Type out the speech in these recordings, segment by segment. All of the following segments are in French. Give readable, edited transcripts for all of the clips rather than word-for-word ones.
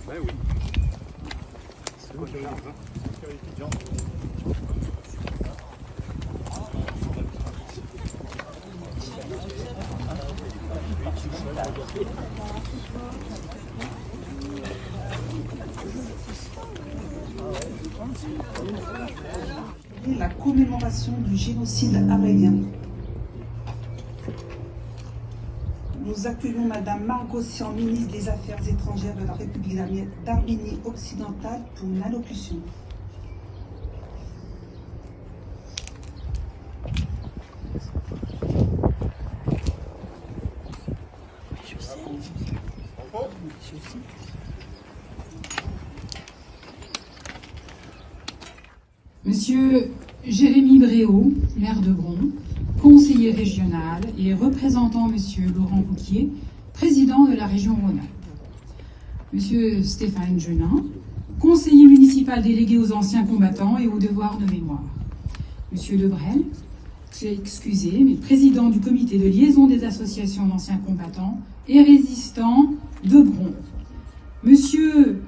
Ouais, oui. C'est quoi qui arrive, hein? La commémoration du génocide arménien. Nous accueillons Madame Margot Sian, ministre des Affaires étrangères de la République d'Arménie occidentale, pour une allocution. Monsieur Jérémy Bréau, maire de Bron, conseiller régional et représentant Monsieur Laurent Wauquiez, président de la région Rhône-Alpes. Monsieur Stéphane Genin, conseiller municipal délégué aux anciens combattants et aux devoirs de mémoire. Monsieur Lebrel, excusez, mais président du comité de liaison des associations d'anciens combattants et résistants de Bron. Monsieur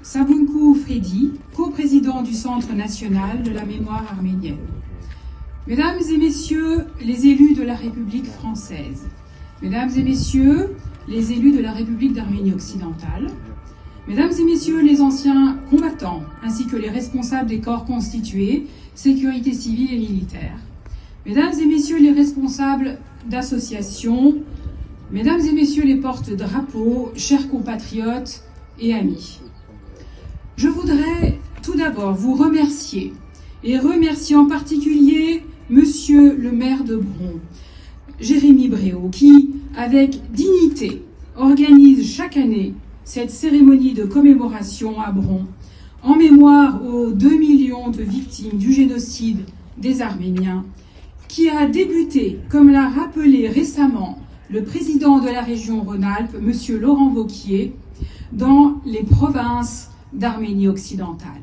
Sabounkou Freddy, coprésident du Centre national de la mémoire arménienne. Mesdames et messieurs les élus de la République française, mesdames et messieurs les élus de la République d'Arménie occidentale, mesdames et messieurs les anciens combattants, ainsi que les responsables des corps constitués, sécurité civile et militaire, mesdames et messieurs les responsables d'associations, mesdames et messieurs les porte-drapeaux, chers compatriotes et amis. Je voudrais tout d'abord vous remercier, et remercier en particulier Monsieur le maire de Bron, Jérémy Bréau, qui, avec dignité, organise chaque année cette cérémonie de commémoration à Bron, en mémoire aux 2 millions de victimes du génocide des Arméniens, qui a débuté, comme l'a rappelé récemment le président de la région Rhône-Alpes, Monsieur Laurent Wauquiez, dans les provinces d'Arménie occidentale.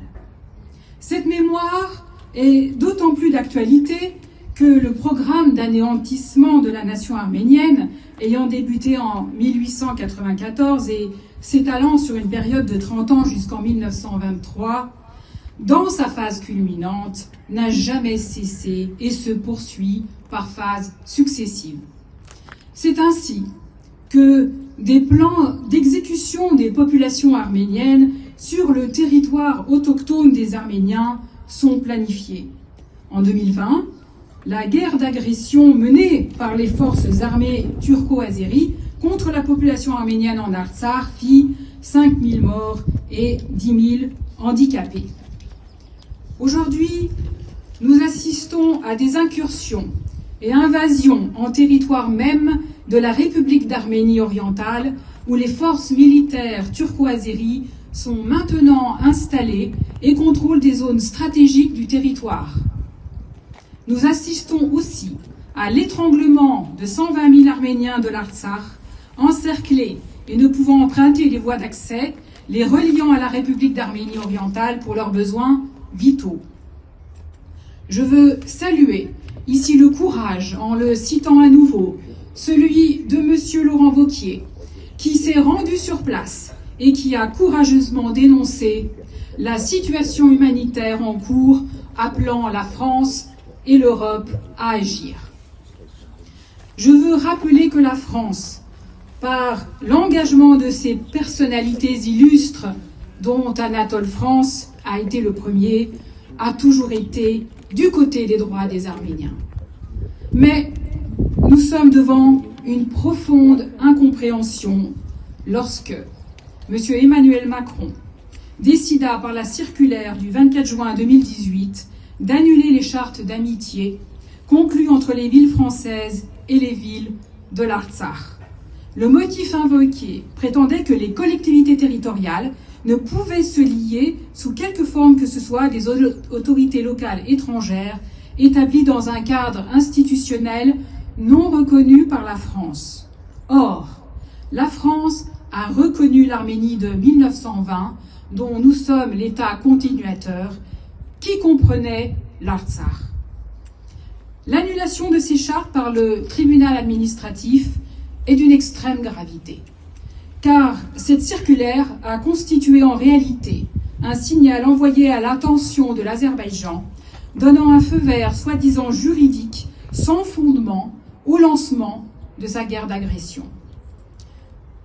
Cette mémoire est d'autant plus d'actualité que le programme d'anéantissement de la nation arménienne, ayant débuté en 1894 et s'étalant sur une période de 30 ans jusqu'en 1923, dans sa phase culminante, n'a jamais cessé et se poursuit par phases successives. C'est ainsi que des plans d'exécution des populations arméniennes sur le territoire autochtone des Arméniens sont planifiés. En 2020, la guerre d'agression menée par les forces armées turco-azéries contre la population arménienne en Artsakh fit 5000 morts et 10 000 handicapés. Aujourd'hui, nous assistons à des incursions et invasions en territoire même de la République d'Arménie orientale, où les forces militaires turco-azéries sont maintenant installées et contrôlent des zones stratégiques du territoire. Nous assistons aussi à l'étranglement de 120 000 Arméniens de l'Artsakh, encerclés et ne pouvant emprunter les voies d'accès, les reliant à la République d'Arménie orientale pour leurs besoins vitaux. Je veux saluer ici le courage, en le citant à nouveau, celui de Monsieur Laurent Wauquiez, qui s'est rendu sur place et qui a courageusement dénoncé la situation humanitaire en cours, appelant la France et l'Europe à agir. Je veux rappeler que la France, par l'engagement de ses personnalités illustres, dont Anatole France a été le premier, a toujours été du côté des droits des Arméniens. Mais nous sommes devant une profonde incompréhension lorsque M. Emmanuel Macron décida par la circulaire du 24 juin 2018 d'annuler les chartes d'amitié conclues entre les villes françaises et les villes de l'Artsakh. Le motif invoqué prétendait que les collectivités territoriales ne pouvaient se lier sous quelque forme que ce soit des autorités locales étrangères établies dans un cadre institutionnel non reconnu par la France. Or, la France a reconnu l'Arménie de 1920, dont nous sommes l'État continuateur, qui comprenait l'Artsakh. L'annulation de ces chartes par le tribunal administratif est d'une extrême gravité. car cette circulaire a constitué en réalité un signal envoyé à l'attention de l'Azerbaïdjan, donnant un feu vert soi-disant juridique, sans fondement, au lancement de sa guerre d'agression.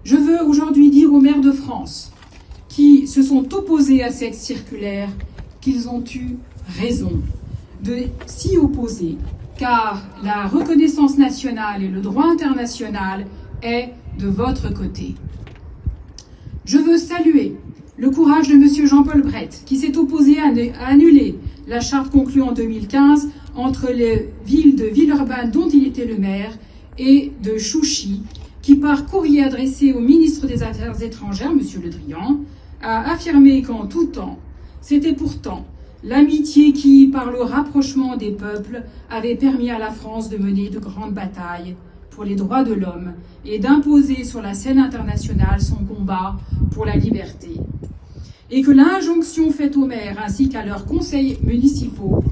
Je veux aujourd'hui dire aux maires de France qui se sont opposés à cette circulaire qu'ils ont eu raison de s'y opposer, car la reconnaissance nationale et le droit international est de votre côté. Je veux saluer le courage de M. Jean-Paul Brett, qui s'est opposé à annuler la charte conclue en 2015 entre les villes de Villeurbanne, dont il était le maire, et de Chouchi, qui, par courrier adressé au ministre des Affaires étrangères, M. Le Drian, a affirmé qu'en tout temps, c'était pourtant l'amitié qui, par le rapprochement des peuples, avait permis à la France de mener de grandes batailles pour les droits de l'homme et d'imposer sur la scène internationale son combat pour la liberté. Et que l'injonction faite aux maires ainsi qu'à leurs conseils municipaux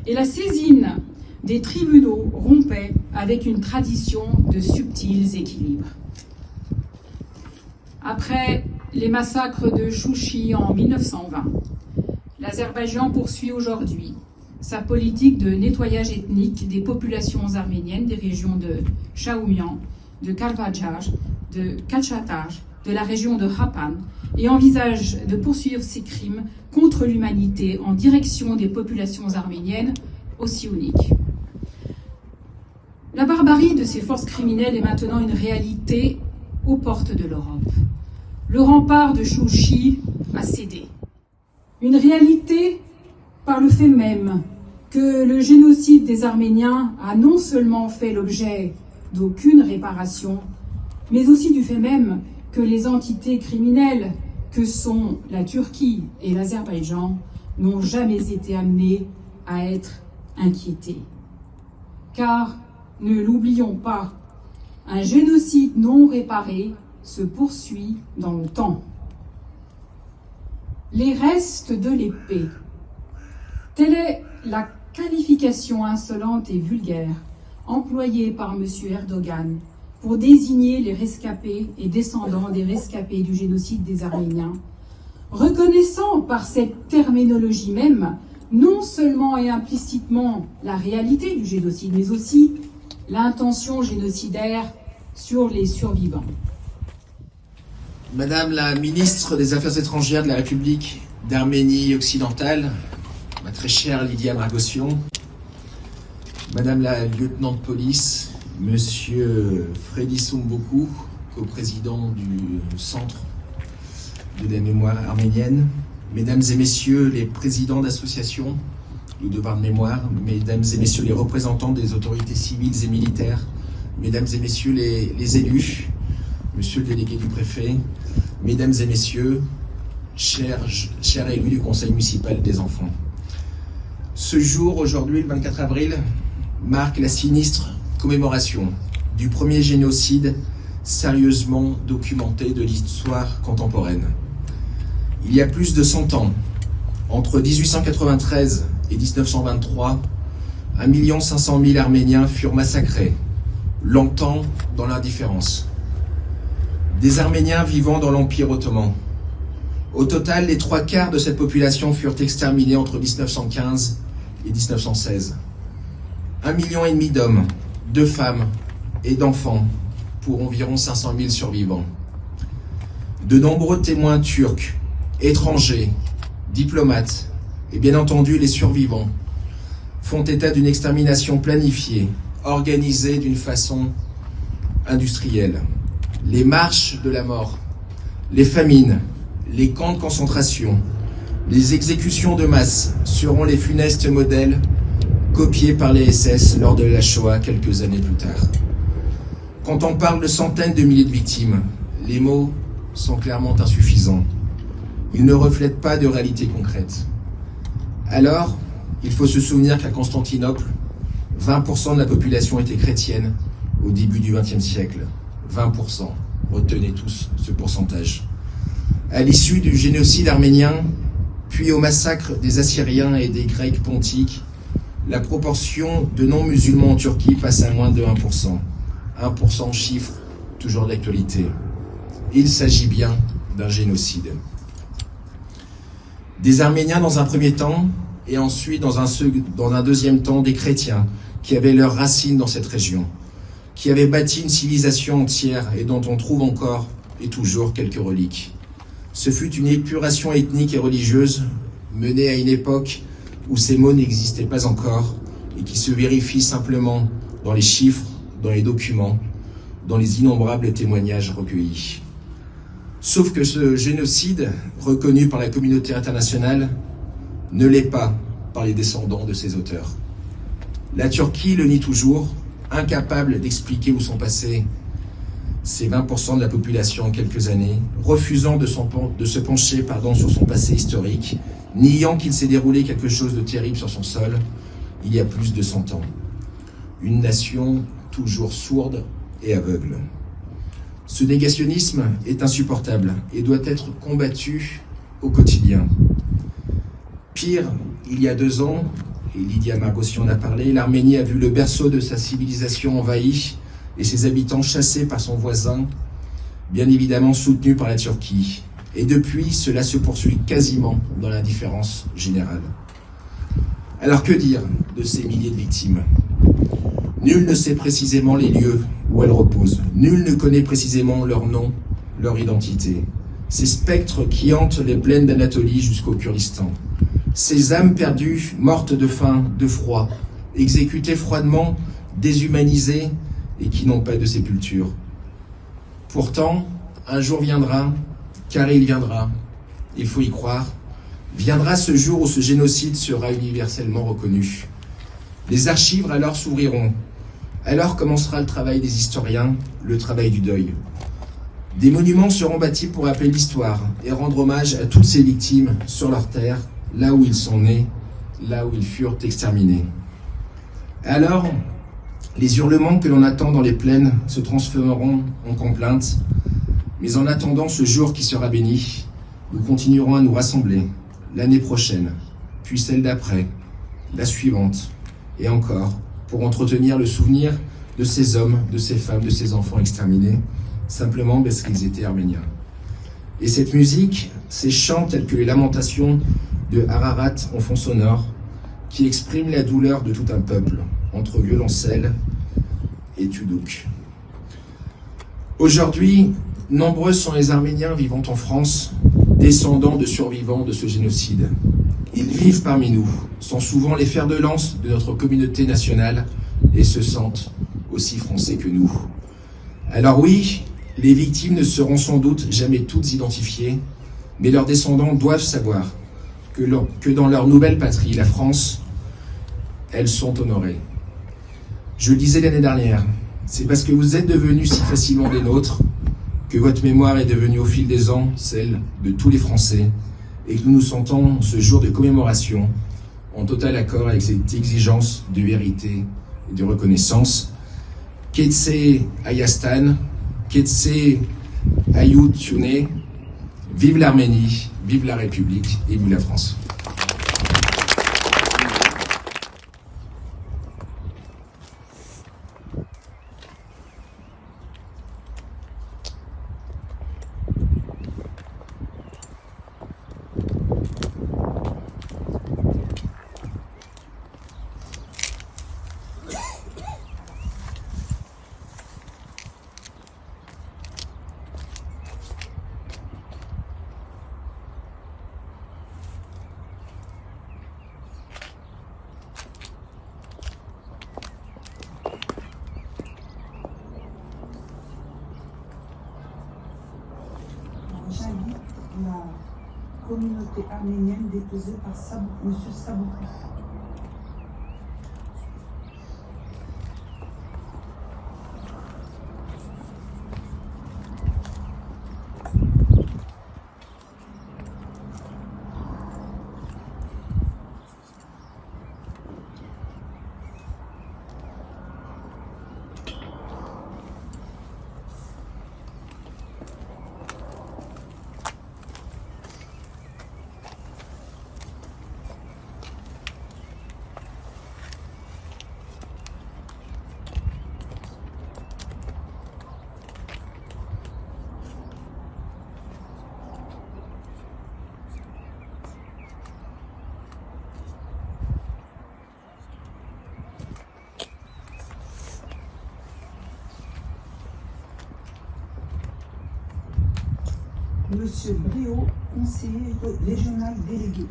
et la saisine des tribunaux rompaient avec une tradition de subtils équilibres. Après les massacres de Chouchi en 1920, l'Azerbaïdjan poursuit aujourd'hui sa politique de nettoyage ethnique des populations arméniennes des régions de Shaoumian, de Karvadjar, de Kachkatar, de la région de Khapan, et envisage de poursuivre ses crimes contre l'humanité en direction des populations arméniennes aussi uniques. La barbarie de ces forces criminelles est maintenant une réalité aux portes de l'Europe. Le rempart de Chouchi a cédé. Une réalité par le fait même que le génocide des Arméniens a non seulement fait l'objet d'aucune réparation, mais aussi du fait même que les entités criminelles que sont la Turquie et l'Azerbaïdjan n'ont jamais été amenées à être inquiétées. Car, ne l'oublions pas, un génocide non réparé se poursuit dans le temps. Les restes de l'épée. Telle est la qualification insolente et vulgaire employée par M. Erdogan pour désigner les rescapés et descendants des rescapés du génocide des Arméniens, reconnaissant par cette terminologie même non seulement et implicitement la réalité du génocide, mais aussi l'intention génocidaire sur les survivants. Madame la ministre des Affaires étrangères de la République d'Arménie occidentale, ma très chère Lydia Margossian, Madame la lieutenant de police, Monsieur Freddy Soumboku, co-président du Centre de la mémoire arménienne, Mesdames et Messieurs les présidents d'associations du devoir de mémoire, Mesdames et Messieurs les représentants des autorités civiles et militaires, Mesdames et Messieurs les élus, Monsieur le délégué du préfet, Mesdames et Messieurs, chers élus du Conseil municipal des enfants. Ce jour, aujourd'hui, le 24 avril, marque la sinistre commémoration du premier génocide sérieusement documenté de l'histoire contemporaine. Il y a plus de 100 ans, entre 1893 et 1923, 1 500 000 Arméniens furent massacrés, longtemps dans l'indifférence. Des Arméniens vivant dans l'Empire ottoman. Au total, les 3/4 de cette population furent exterminés entre 1915 et 1916. 1,5 million d'hommes, de femmes et d'enfants pour environ 500 000 survivants. De nombreux témoins turcs, étrangers, diplomates et bien entendu les survivants font état d'une extermination planifiée, organisée d'une façon industrielle. Les marches de la mort, les famines, les camps de concentration, les exécutions de masse seront les funestes modèles copiés par les SS lors de la Shoah quelques années plus tard. Quand on parle de centaines de milliers de victimes, les mots sont clairement insuffisants. Ils ne reflètent pas de réalité concrète. Alors, il faut se souvenir qu'à Constantinople, 20% de la population était chrétienne au début du XXe siècle. 20%. Retenez tous ce pourcentage. À l'issue du génocide arménien, puis au massacre des Assyriens et des Grecs pontiques, la proportion de non-musulmans en Turquie passe à moins de 1%. 1% chiffre toujours d'actualité. il s'agit bien d'un génocide. Des Arméniens dans un premier temps, et ensuite dans un deuxième temps des chrétiens qui avaient leurs racines dans cette région, qui avaient bâti une civilisation entière et dont on trouve encore et toujours quelques reliques. Ce fut une épuration ethnique et religieuse menée à une époque où ces mots n'existaient pas encore et qui se vérifient simplement dans les chiffres, dans les documents, dans les innombrables témoignages recueillis. Sauf que ce génocide, reconnu par la communauté internationale, ne l'est pas par les descendants de ses auteurs. La Turquie le nie toujours, incapable d'expliquer où sont passés ces 20% de la population en quelques années, refusant de se pencher sur son passé historique, niant qu'il s'est déroulé quelque chose de terrible sur son sol il y a plus de 100 ans. Une nation toujours sourde et aveugle. Ce négationnisme est insupportable et doit être combattu au quotidien. Pire, il y a 2 ans, et Lydia Margossian en a parlé, l'Arménie a vu le berceau de sa civilisation envahi et ses habitants chassés par son voisin, bien évidemment soutenu par la Turquie. Et depuis, cela se poursuit quasiment dans l'indifférence générale. Alors que dire de ces milliers de victimes ? Nul ne sait précisément les lieux où elles reposent. Nul ne connaît précisément leur nom, leur identité. Ces spectres qui hantent les plaines d'Anatolie jusqu'au Kurdistan. Ces âmes perdues, mortes de faim, de froid, exécutées froidement, déshumanisées et qui n'ont pas de sépulture. Pourtant, un jour viendra, car il viendra, il faut y croire, viendra ce jour où ce génocide sera universellement reconnu. Les archives alors s'ouvriront. Alors commencera le travail des historiens, le travail du deuil. Des monuments seront bâtis pour rappeler l'histoire et rendre hommage à toutes ces victimes sur leur terre, là où ils sont nés, là où ils furent exterminés. Alors, les hurlements que l'on attend dans les plaines se transformeront en complaintes, mais en attendant ce jour qui sera béni, nous continuerons à nous rassembler l'année prochaine, puis celle d'après, la suivante, et encore, pour entretenir le souvenir de ces hommes, de ces femmes, de ces enfants exterminés, simplement parce qu'ils étaient arméniens. Et cette musique, ces chants tels que les lamentations de Ararat en fond sonore, qui expriment la douleur de tout un peuple, entre violoncelle et tudouk. Aujourd'hui, nombreux sont les Arméniens vivant en France, descendants de survivants de ce génocide. Ils vivent parmi nous, sont souvent les fers de lance de notre communauté nationale et se sentent aussi français que nous. Alors oui, les victimes ne seront sans doute jamais toutes identifiées, mais leurs descendants doivent savoir que dans leur nouvelle patrie, la France, elles sont honorées. Je le disais l'année dernière, c'est parce que vous êtes devenus si facilement des nôtres que votre mémoire est devenue au fil des ans celle de tous les Français et que nous nous sentons ce jour de commémoration en total accord avec cette exigence de vérité et de reconnaissance. Ketse Ayastan, Ketse Ayut Tune, vive l'Arménie, vive la République et vive la France. J'invite la communauté arménienne déposée par M. Saboukou. Monsieur Bréau, conseiller régional délégué.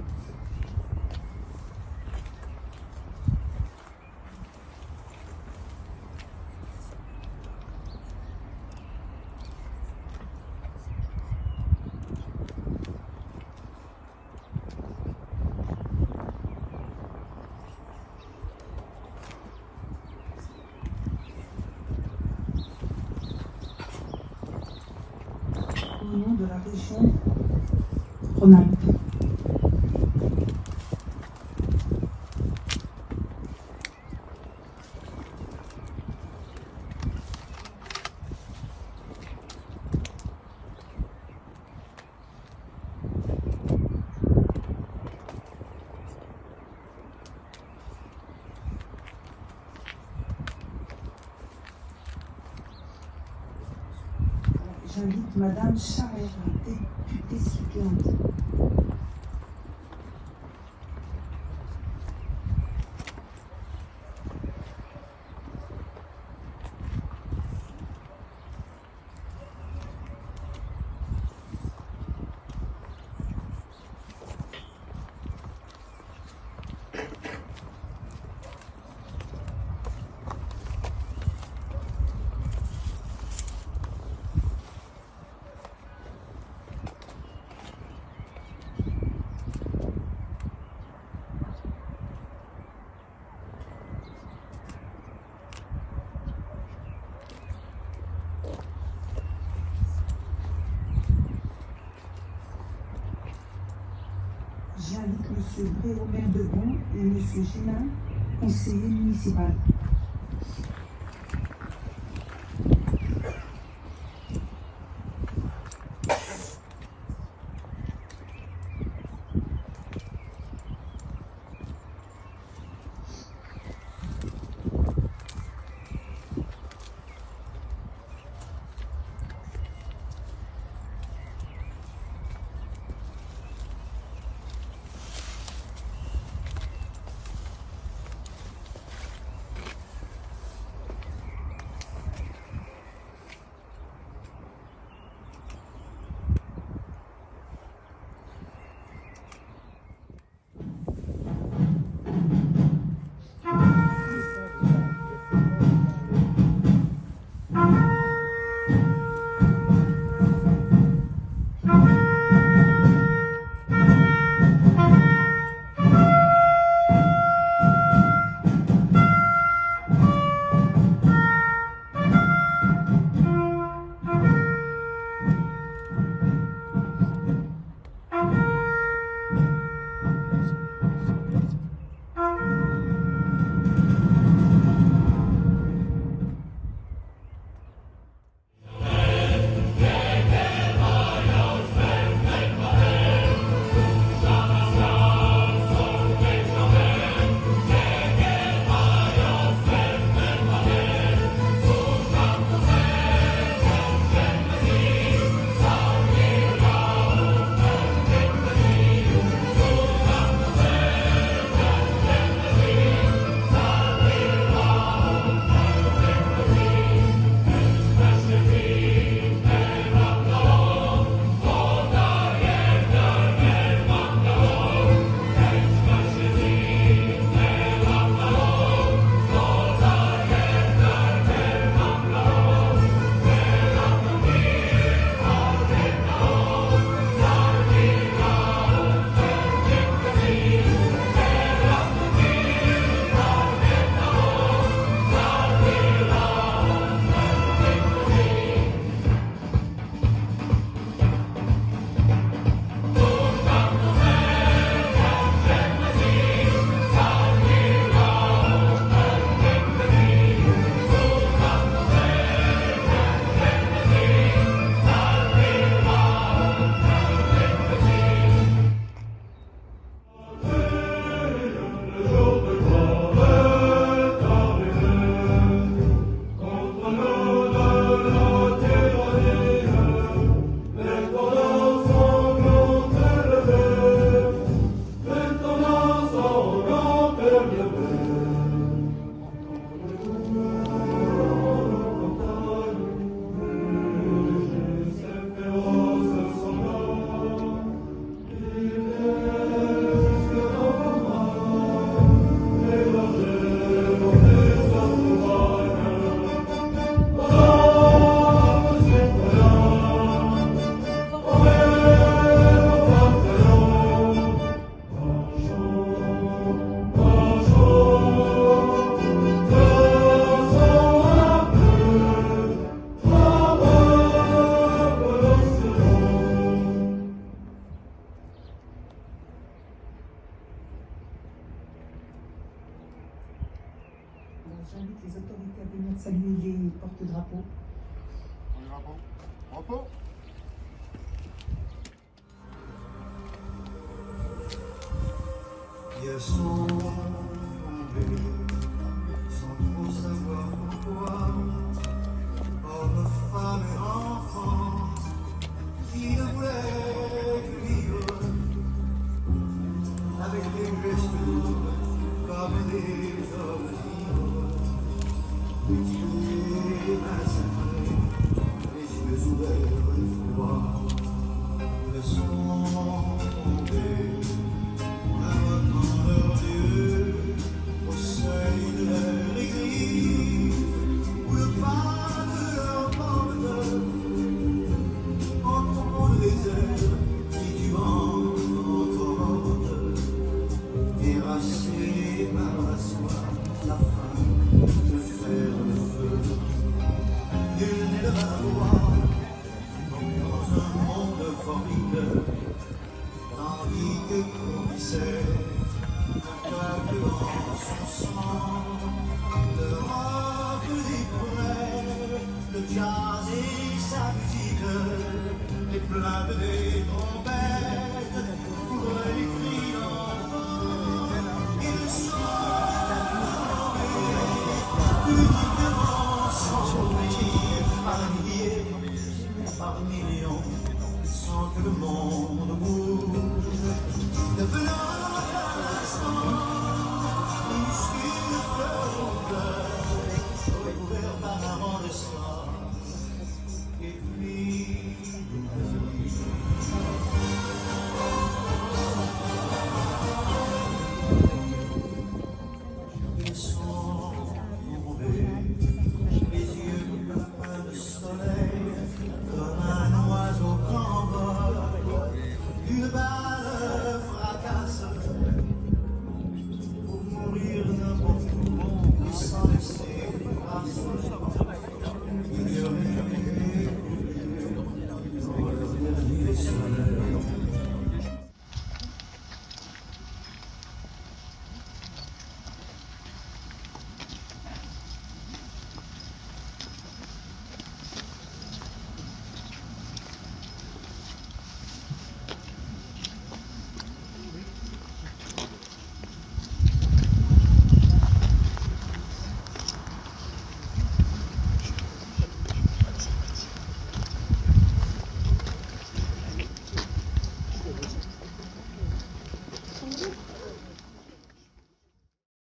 Au nom de la région Rhône-Alpes. J'invite Madame Charest, députée suppléante. J'invite Monsieur Bréau, maire de Bron, et Monsieur Génin, conseiller municipal. les autorités à venir saluer les porte-drapeaux. Drapeau. Ils sont tombés sans trop savoir pourquoi. Hommes, femmes et enfants qui ne voulaient que vivre avec des gestes lourds comme des hommes libres. Tués, massacrés, les yeux ouverts de froid. Ils sont tombés. Dans leurs yeux, au seuil de leur église, où le pas de leur porte, en tombant le désert, titubant entre morte, terrassé par la soif, la faim, le fer, le feu. Nul n'est le voir, dans un monde formidable. Tandis que grandissait un peuple dans son sang, l'Europe découvrait le jazz et sa musique, les plaintes des trompettes pour les cris d'enfants, et le sang uniquement sans briller par milliers, par millions, sans que le monde bouge.